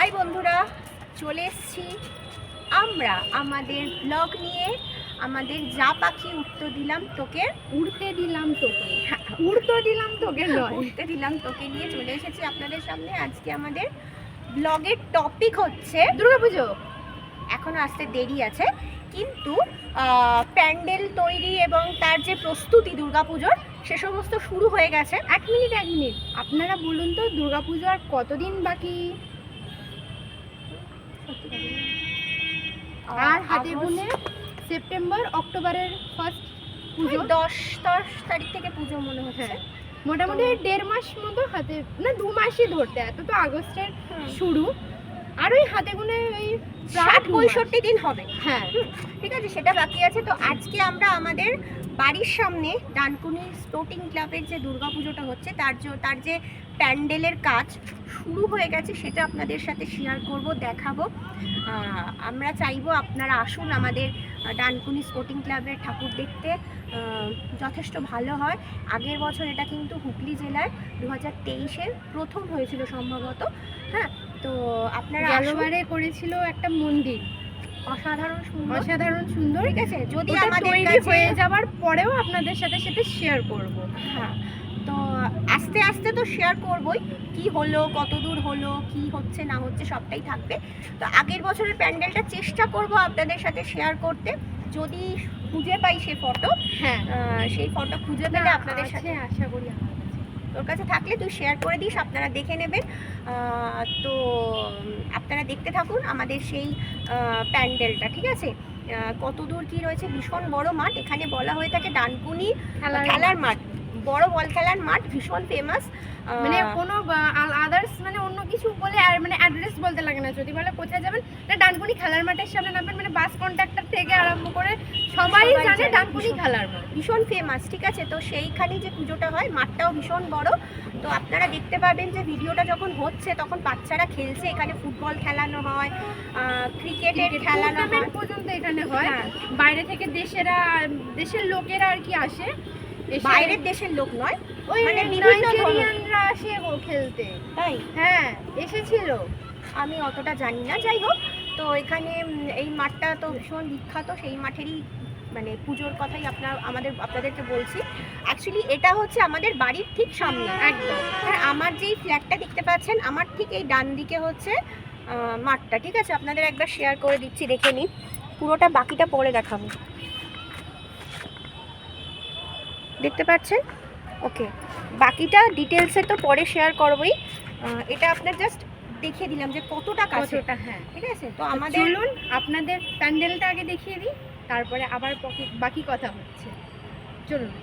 High বন্ধুরা, চলে এসেছি আমরা আমাদের ব্লগ নিয়ে। আমাদের যা পাখি উঠতে দিলাম তোকে, উড়তে দিলাম তোকে, উড়তে দিলাম তোকে নয়, উঠতে দিলাম তোকে নিয়ে চলে এসেছি আপনাদের সামনে। আজকে আমাদের ব্লগের টপিক হচ্ছে দুর্গাপুজো। এখনো আসতে দেরি আছে, কিন্তু প্যান্ডেল তৈরি এবং তার যে প্রস্তুতি দুর্গাপুজোর সে সমস্ত শুরু হয়ে গেছে। এক মিনিট আপনারা বলুন তো দুর্গাপুজো আর কতদিন বাকি? আর হাতে গুনে সেপ্টেম্বর অক্টোবরের ফার্স্ট পুজো, 10 তারিখ থেকে পুজো মনে হচ্ছে। মোটামুটি 1.5 মাস মতো হাতে, না 2 মাসই ধরতে, এত তো আগস্টের শুরু, আর ওই হাতে গুনে ওই 60-65 দিন হবে। হ্যাঁ ঠিক আছে, সেটা বাকি আছে। তো আজকে আমরা আমাদের বাড়ির সামনে ডানকুনি স্পোর্টিং ক্লাবের যে দুর্গাপুজোটা হচ্ছে তার যে প্যান্ডেলের কাজ শুরু হয়ে গেছে সেটা আপনাদের সাথে শেয়ার করব, দেখাবো। আমরা চাইবো আপনারা আসুন আমাদের ডানকুনি স্পোর্টিং ক্লাবের ঠাকুর দেখতে। যথেষ্ট ভালো হয়। আগের বছর এটা কিন্তু হুগলি জেলায় 2023-এ প্রথম হয়েছিল সম্ভবত। হ্যাঁ, তো আপনারা গেলবারে করেছিল একটা মন্দির, অসাধারণ সুন্দর, অসাধারণ সুন্দর। ঠিক আছে, যদি ওটা আমাদের তৈরি কাছে হয়ে যাওয়ার পরেও আপনাদের সাথে সেটা শেয়ার করব। হ্যাঁ, তো আস্তে আস্তে তো শেয়ার করবই, কি হলো, কত দূর হলো, কি হচ্ছে না হচ্ছে সবটাই থাকবে। তো আগের বছরের প্যান্ডেলটা চেষ্টা করব আপনাদের সাথে শেয়ার করতে, যদি খুঁজে পাই সে ফটো। হ্যাঁ, সেই ফটো খুঁজে পেলে আপনাদের সাথে, আশা করি তোর কাছে থাকলে তুই শেয়ার করে দিস, আপনারা দেখে নেবেন। তো আপনারা দেখতে থাকুন আমাদের সেই প্যান্ডেলটা, ঠিক আছে। কত দূর কী রয়েছে, ভীষণ বড় মাঠ, এখানে বলা হয়ে থাকে ডানকুনি খেলার মাঠ, বড় বল খেলার মাঠ, ভীষণ ফেমাস। মানে কোনো আদার্স মানে অন্য কিছু বলে আর মানে অ্যাড্রেস বলতে লাগে না। যদি বলে কোথায় যাবেন, না ডানকুনি খেলার মাঠের সামনে নামবেন, মানে বাস কন্ট্রাক্টর থেকে আরম্ভ করে সবাই জানে ডানকুনি খেলার মাঠ ভীষণ ফেমাস, ঠিক আছে। তো সেইখানে যে পুজোটা হয়, মাঠটাও ভীষণ বড়। তো আপনারা দেখতে পাবেন যে ভিডিওটা যখন হচ্ছে তখন বাচ্চারা খেলছে, এখানে ফুটবল খেলানো হয়, ক্রিকেটের খেলানো হয় পর্যন্ত এখানে হয়। বাইরে থেকে দেশের লোকেরা আর কি আসে, বাইরের দেশের লোক নয়, ওই মানে নাইজেরিয়ানরা আসে খেলতে। তাই? হ্যাঁ, এসেছিল, আমি অতটা জানি না। যাই হোক, তো এখানে এই মাঠটা তো ভীষণ বিখ্যাত, সেই মাঠেরই মানে পুজোর কথাই আপনাদেরকে বলছি। অ্যাকচুয়ালি এটা হচ্ছে আমাদের বাড়ির ঠিক সামনে একদম। আর আমার যেই ফ্ল্যাটটা দেখতে পাচ্ছেন, আমার ঠিক এই ডান দিকে হচ্ছে মাঠটা, ঠিক আছে। আপনাদের একবার শেয়ার করে দিচ্ছি, দেখে নিন। পুরোটা বাকিটা পরে দেখাবো, দেখতে পাচ্ছেন? ওকে, বাকিটা ডিটেলসে তো পরে শেয়ার করবোই। এটা আপনার জাস্ট দেখিয়ে দিলাম যে কতটা কাছে। হ্যাঁ, ঠিক আছে। তো আমাদের চলুন আপনাদের প্যান্ডেলটা আগে দেখিয়ে দিই, তারপরে আবার বাকি কথা হচ্ছে। চলুন।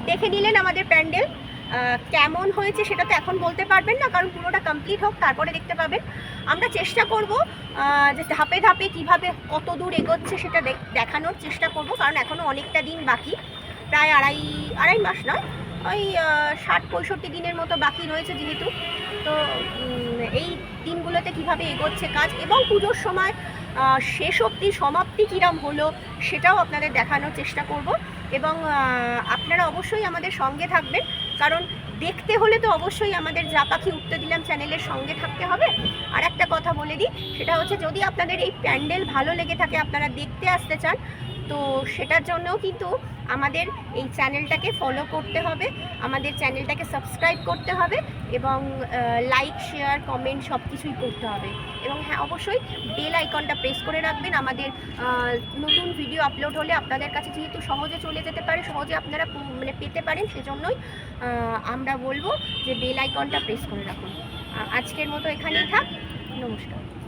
দেখে নিলেন আমাদের প্যান্ডেল কেমন হয়েছে, সেটা তো এখন বলতে পারবেন না, কারণ পুরোটা কমপ্লিট হোক তারপরে দেখতে পাবেন। আমরা চেষ্টা করব যে ধাপে ধাপে কিভাবে কত দূর এগোচ্ছে সেটা দেখানোর চেষ্টা করব, কারণ এখনও অনেকটা দিন বাকি, প্রায় আড়াই মাস নয়, ওই 60-65 দিনের মতো বাকি রয়েছে যেহেতু। তো এই দিনগুলোতে কিভাবে এগোচ্ছে কাজ, এবং পুজোর সময় শেষ অবধি সমাপ্তি কিরম হলো সেটাও আপনাদের দেখানোর চেষ্টা করব। এবং আপনারা অবশ্যই আমাদের সঙ্গে থাকবেন, কারণ দেখতে হলে তো অবশ্যই আমাদের যা পাখি উঠতে দিলাম চ্যানেলের সঙ্গে থাকতে হবে। আর একটা কথা বলে দিই, সেটা হচ্ছে যদি আপনাদের এই প্যান্ডেল ভালো লেগে থাকে, আপনারা দেখতে আসতে চান, তো সেটার জন্যও কিন্তু আমাদের এই চ্যানেলটাকে ফলো করতে হবে, আমাদের চ্যানেলটাকে সাবস্ক্রাইব করতে হবে, এবং লাইক, শেয়ার, কমেন্ট সব কিছুই করতে হবে। এবং হ্যাঁ, অবশ্যই বেল আইকনটা প্রেস করে রাখবেন। আমাদের নতুন ভিডিও আপলোড হলে আপনাদের কাছে যেহেতু সহজে চলে যেতে পারে, সহজে আপনারা মানে পেতে পারেন, সেজন্যই আমরা বলবো যে বেল আইকনটা প্রেস করে রাখুন। আজকের মতো এখানেই থাক। নমস্কার। নমস্কার।